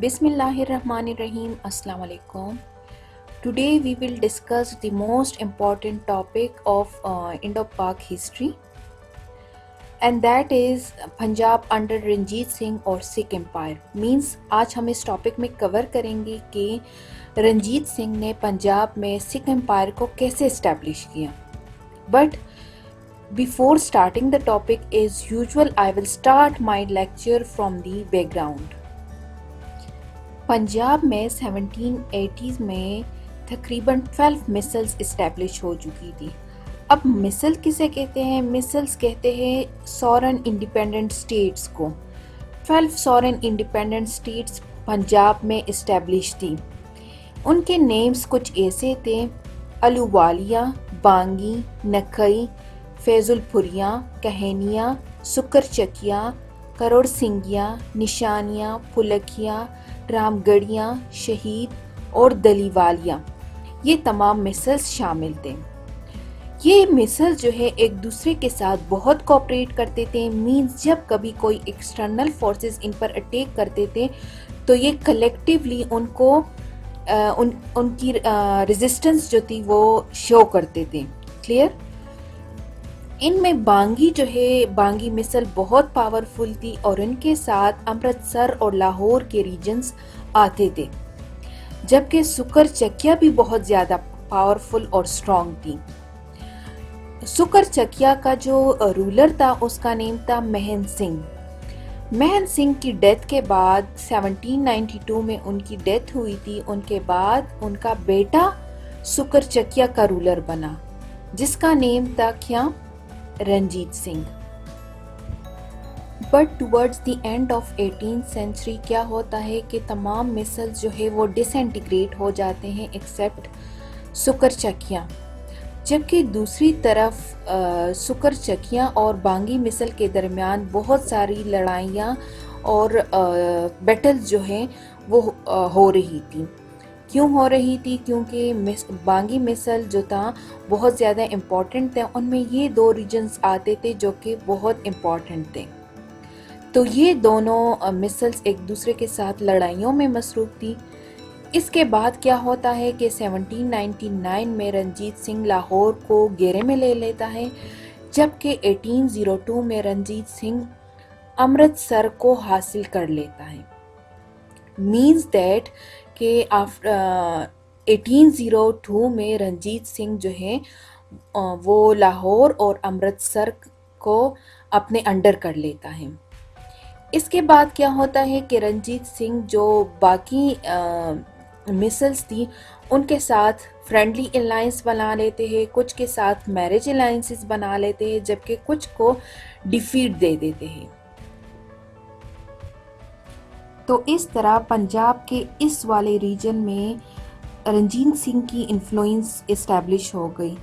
Bismillahirrahmanirrahim. Assalamu alaikum. Today we will discuss the most important topic of Indo-Pak history, and that is Punjab under Ranjit Singh और Sikh empire. Means आज हम इस topic में cover करेंगे कि रंजीत सिंह ने पंजाब में सिख एम्पायर को कैसे इस्टेब्लिश किया. But before starting the topic as usual I will start my lecture from the background. Punjab में 1780s में तकरीबन 12 मिसल्स इस्टेब्लिश हो चुकी थी. अब मिसल किसे कहते हैं? मिसल्स कहते हैं सॉवरेन इंडिपेंडेंट स्टेट्स को. 12 सॉवरेन इंडिपेंडेंट स्टेट्स पंजाब में इस्टेब्लिश थी. उनके नेम्स कुछ ऐसे थे: अलूवालिया, बांगी, नकई, फैजुलपुरिया, कहनिया, सुकर चकिया, करोड़ सिंगिया, निशानिया, पुलकिया, रामगढ़िया, शहीद और दलीवालिया. ये तमाम मिसल्स शामिल थे. ये मिसल जो है एक दूसरे के साथ बहुत कोऑपरेट करते थे. मींस जब कभी कोई एक्सटर्नल फोर्सेस इन पर अटैक करते थे तो ये कलेक्टिवली उनको उनकी रेजिस्टेंस जो थी वो शो करते थे. क्लियर? इनमें बांगी जो है, बांगी मिसल बहुत पावरफुल थी और इनके साथ अमृतसर और लाहौर के रीजन्स आते थे. जबकि सुकर चकिया भी बहुत ज़्यादा पावरफुल और स्ट्रॉन्ग थी. सुकर चकिया का जो रूलर था उसका नेम था महन सिंह. महन सिंह की डेथ के बाद 1792 में उनकी डेथ हुई थी. उनके बाद उनका बेटा सुकर चकिया का रूलर बना जिसका नेम था क्या? Ranjit Singh. But towards the end of 18th century क्या होता है कि तमाम मिसल्स जो है वो डिसइंटीग्रेट हो जाते हैं एक्सेप्ट सुकर चकिया. जबकि दूसरी तरफ सुकर चकिया और बांगी मिसल के दरमियान बहुत सारी लड़ाइयाँ और बैटल्स जो हैं वो हो रही थी. क्यों हो रही थी? क्योंकि बांगी मिसल जो था बहुत ज़्यादा इम्पॉर्टेंट थे. उनमें ये दो रीजन्स आते थे जो कि बहुत इम्पॉर्टेंट थे. तो ये दोनों मिसल्स एक दूसरे के साथ लड़ाइयों में मसरूफ़ थी. इसके बाद क्या होता है कि 1799 में रंजीत सिंह लाहौर को घेरे में ले लेता है. जबकि 1802 में रंजीत सिंह अमृतसर को हासिल कर लेता है. मीन्स दैट कि 1802 में रंजीत सिंह जो है वो लाहौर और अमृतसर को अपने अंडर कर लेता है. इसके बाद क्या होता है कि रंजीत सिंह जो बाकी मिसल्स थी उनके साथ फ्रेंडली अलायंस बना लेते हैं, कुछ के साथ मैरिज अलायंसेस बना लेते हैं, जबकि कुछ को डिफीट दे देते हैं. तो इस तरह पंजाब के इस वाले रीजन में रंजीत सिंह की इन्फ्लुएंस इस्टेब्लिश हो गई.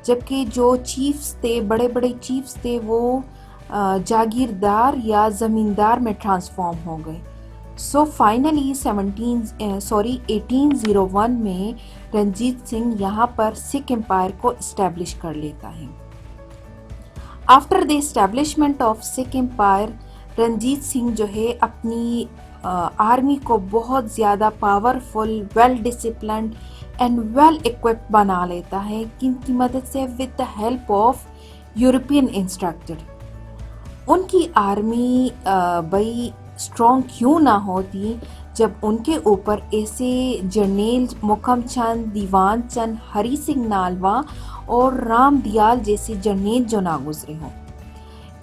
जबकि जो चीफ्स थे, बड़े बड़े चीफ्स थे, वो जागीरदार या ज़मींदार में ट्रांसफॉर्म हो गए. सो फाइनली 1801 में रंजीत सिंह यहाँ पर सिख एम्पायर को इस्टेब्लिश कर लेता है. After the establishment of Sikh empire Ranjit Singh जो है अपनी आर्मी को बहुत ज़्यादा powerful, well disciplined and well equipped बना लेता है. किनकी मदद से? With the help of European instructor. उनकी आर्मी भाई स्ट्रॉन्ग क्यों ना होती जब उनके ऊपर ऐसे जर्नेल मुकम चंद, दीवान चंद, हरी सिंह नालवा और राम दयाल जैसे जर्नेल जो ना गुजरे हों.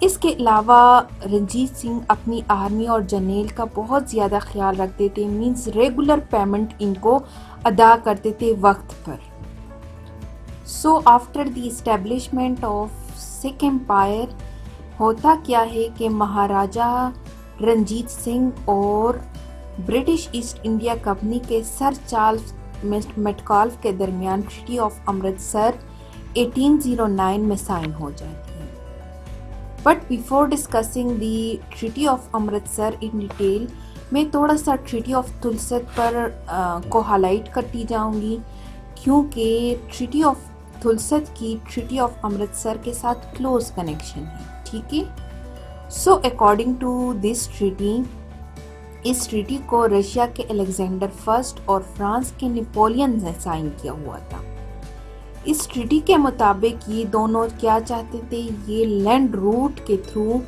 इसके अलावा रंजीत सिंह अपनी आर्मी और जर्नेल का बहुत ज़्यादा ख्याल रखते थे. मींस रेगुलर पेमेंट इनको अदा करते थे वक्त पर. So after the establishment of Sikh empire होता क्या है कि महाराजा रंजीत सिंह और ब्रिटिश ईस्ट इंडिया कंपनी के सर चार्ल्स मेटकाल्फ के दरमियान ट्रीटी ऑफ अमृतसर 1809 में साइन हो जाती है. But before discussing the treaty of Amritsar in detail मैं थोड़ा सा ट्रीटी ऑफ तुलसत पर को हाईलाइट करती जाऊंगी, क्योंकि ट्रीटी ऑफ तुलसत की ट्रीटी ऑफ अमृतसर के साथ क्लोज कनेक्शन है. ठीक है? So according to this treaty इस ट्रीटी को रशिया के अलेक्जेंडर फर्स्ट और फ्रांस के नेपोलियन ने साइन किया हुआ था। इस ट्रीटी के मुताबिक ये दोनों क्या चाहते थे, ये लैंड रूट के थ्रू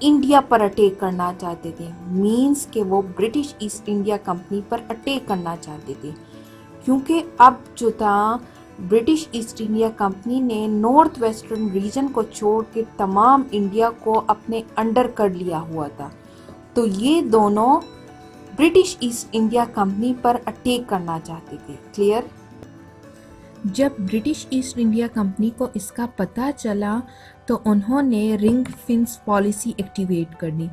इंडिया पर अटैक करना चाहते थे। मींस कि वो ब्रिटिश ईस्ट इंडिया कंपनी पर अटैक करना चाहते थे, क्योंकि अब जो था ब्रिटिश ईस्ट इंडिया कंपनी ने नॉर्थ वेस्टर्न रीजन को छोड़ के तमाम इंडिया को अपने अंडर कर लिया हुआ था। तो ये दोनों ब्रिटिश ईस्ट इंडिया कंपनी पर अटैक करना चाहते थे। क्लियर? जब ब्रिटिश ईस्ट इंडिया कंपनी को इसका पता चला तो उन्होंने रिंग फेंस पॉलिसी एक्टिवेट कर दी,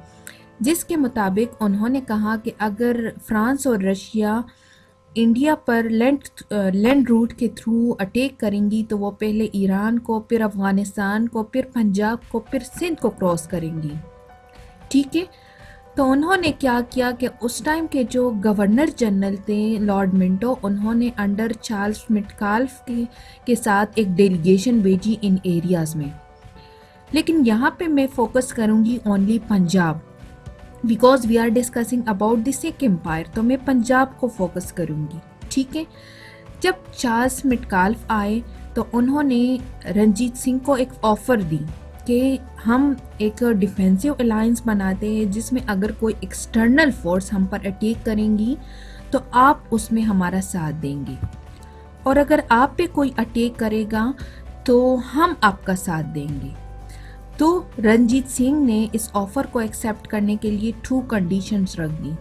जिसके मुताबिक उन्होंने कहा कि अगर फ्रांस और रशिया इंडिया पर लैंड रूट के थ्रू अटैक करेंगी तो वो पहले ईरान को, फिर अफ़गानिस्तान को, फिर पंजाब को, फिर सिंध को क्रॉस करेंगी। ठीक है, तो उन्होंने क्या किया कि उस टाइम के जो गवर्नर जनरल थे लॉर्ड मिंटो, उन्होंने अंडर चार्ल्स मेटकाल्फ के साथ एक डेलीगेशन भेजी इन एरियाज़ में। लेकिन यहाँ पे मैं फोकस करूँगी only Punjab, because we are discussing about the Sikh empire, तो मैं पंजाब को फोकस करूँगी। ठीक है, जब चार्ल्स मेटकाल्फ आए तो उन्होंने रंजीत सिंह को एक ऑफ़र दी कि हम एक डिफेंसिव अलायंस बनाते हैं जिसमें अगर कोई एक्सटर्नल फोर्स हम पर अटैक करेंगी तो आप उसमें हमारा साथ देंगे, और अगर आप पे कोई अटैक करेगा तो हम आपका साथ देंगे। तो रंजीत सिंह ने इस ऑफ़र को एक्सेप्ट करने के लिए 2 कंडीशंस रख दी।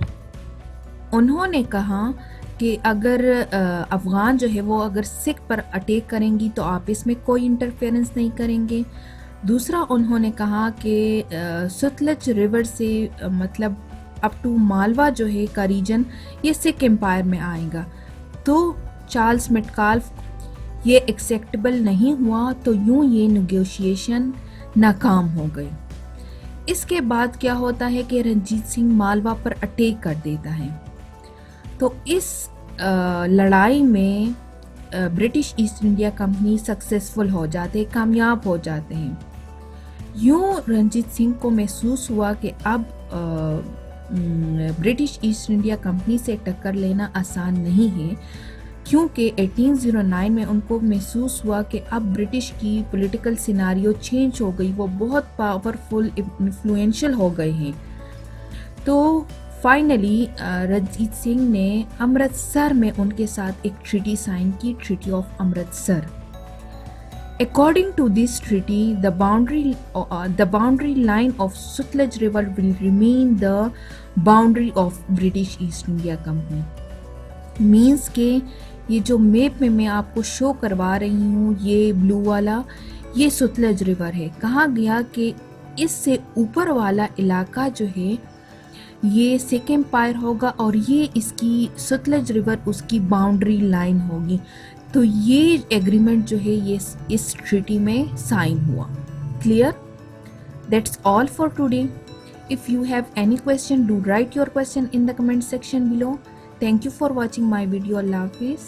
उन्होंने कहा कि अगर अफ़गान जो है वो अगर सिख पर अटैक करेंगी तो आप इसमें कोई इंटरफेरेंस नहीं करेंगे। दूसरा, उन्होंने कहा कि सतलज रिवर से मतलब अप टू मालवा जो है का रीजन ये सिख एम्पायर में आएगा। तो चार्ल्स मेटकाल्फ ये एक्सेप्टेबल नहीं हुआ, तो यूं ये नेगोशिएशन नाकाम हो गई। इसके बाद क्या होता है कि रंजीत सिंह मालवा पर अटैक कर देता है। तो इस लड़ाई में British East India company successful हो जाते, कामयाब हो जाते हैं। यूं रंजीत सिंह को महसूस हुआ कि अब ब्रिटिश ईस्ट इंडिया कंपनी से टक्कर लेना आसान नहीं है, क्योंकि 1809 में उनको महसूस हुआ कि अब ब्रिटिश की पॉलिटिकल सिनारियो चेंज हो गई, वो बहुत पावरफुल इन्फ्लुएंशियल हो गए हैं। तो फाइनली रंजीत सिंह ने अमृतसर में उनके साथ एक ट्रीटी साइन की, treaty of Amritsar. According to this treaty, the boundary line of Sutlej River will remain the boundary of British East India Company. Means के ये जो मैप में मैं आपको शो करवा रही हूँ, ये ब्लू वाला, ये सतलज रिवर है। कहा गया कि इससे ऊपर वाला इलाका जो है ये सिख एम्पायर होगा और ये इसकी सतलज रिवर उसकी बाउंड्री लाइन होगी। तो ये एग्रीमेंट जो है ये इस ट्रीटी में साइन हुआ। Clear? That's all for today. If you have any question, do right your question in the comment section below. Thank you for watching my video. Allah Hafiz.